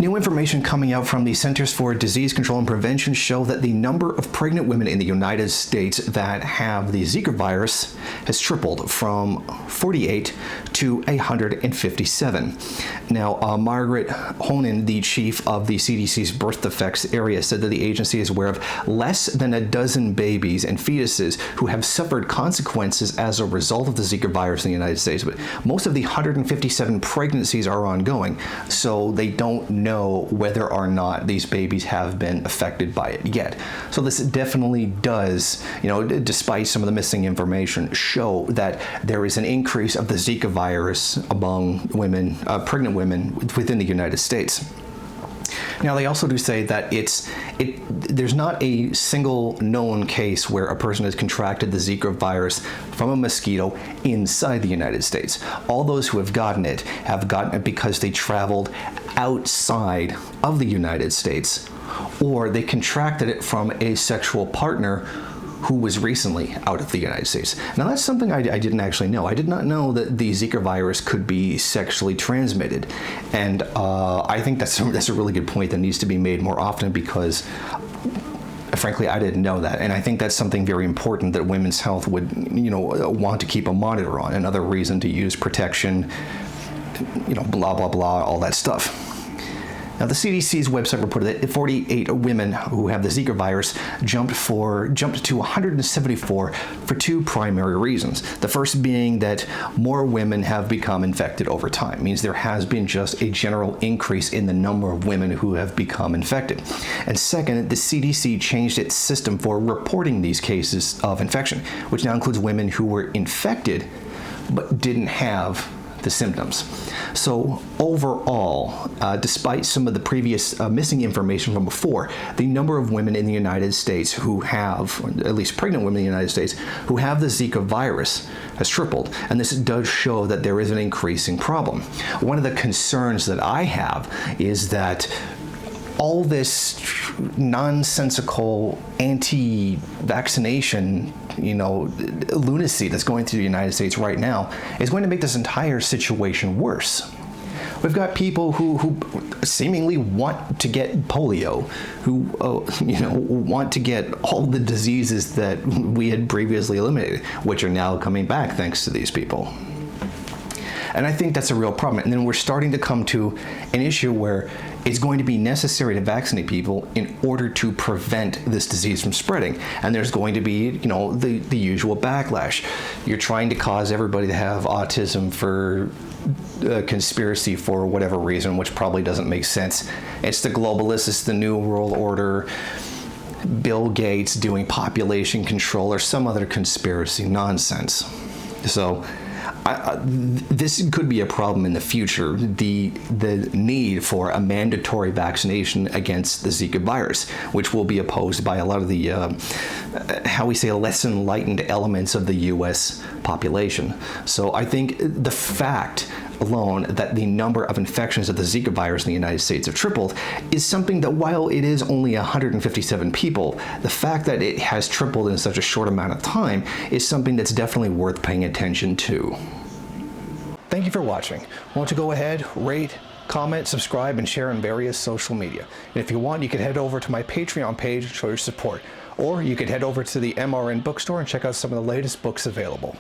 New information coming out from the Centers for Disease Control and Prevention show that the number of pregnant women in the United States that have the Zika virus has tripled from 48 to 157. Now, Margaret Honan, the chief of the CDC's birth defects area, said that the agency is aware of less than a dozen babies and fetuses who have suffered consequences as a result of the Zika virus in the United States. But most of the 157 pregnancies are ongoing, so they don't know whether or not these babies have been affected by it yet. So this definitely does, despite some of the missing information, show that there is an increase of the Zika virus among women, pregnant women within the United States. Now, they also do say that there's not a single known case where a person has contracted the Zika virus from a mosquito inside the United States. All those who have gotten it because they traveled outside of the United States, or they contracted it from a sexual partner who was recently out of the United States. Now, that's something I didn't actually know. I did not know that the Zika virus could be sexually transmitted. And I think that's a really good point that needs to be made more often, because frankly, I didn't know that. And I think that's something very important that women's health would, want to keep a monitor on. Another reason to use protection, blah, blah, blah, all that stuff. Now, the CDC's website reported that 48 women who have the Zika virus jumped to 174 for two primary reasons. The first being that more women have become infected over time. It means there has been just a general increase in the number of women who have become infected. And second, the CDC changed its system for reporting these cases of infection, which now includes women who were infected but didn't have the symptoms. So overall, despite some of the previous missing information from before, the number of women in the United States who have, or at least pregnant women in the United States, who have the Zika virus has tripled. And this does show that there is an increasing problem. One of the concerns that I have is that all this nonsensical anti-vaccination, lunacy that's going through the United States right now is going to make this entire situation worse. We've got people who seemingly want to get polio, who want to get all the diseases that we had previously eliminated, which are now coming back thanks to these people. And I think that's a real problem. And then we're starting to come to an issue where it's going to be necessary to vaccinate people in order to prevent this disease from spreading. And there's going to be, the usual backlash. You're trying to cause everybody to have autism for conspiracy for whatever reason, which probably doesn't make sense. It's the globalists, it's the New World Order, Bill Gates doing population control, or some other conspiracy nonsense. So this could be a problem in the future, the need for a mandatory vaccination against the Zika virus, which will be opposed by a lot of the, less enlightened elements of the U.S. population. So I think the fact alone that the number of infections of the Zika virus in the United States have tripled is something that, while it is only 157 people, the fact that it has tripled in such a short amount of time is something that's definitely worth paying attention to. Thank you for watching. Why don't you go ahead, rate, comment, subscribe, and share on various social media. And if you want, you can head over to my Patreon page and show your support. Or you could head over to the MRN bookstore and check out some of the latest books available.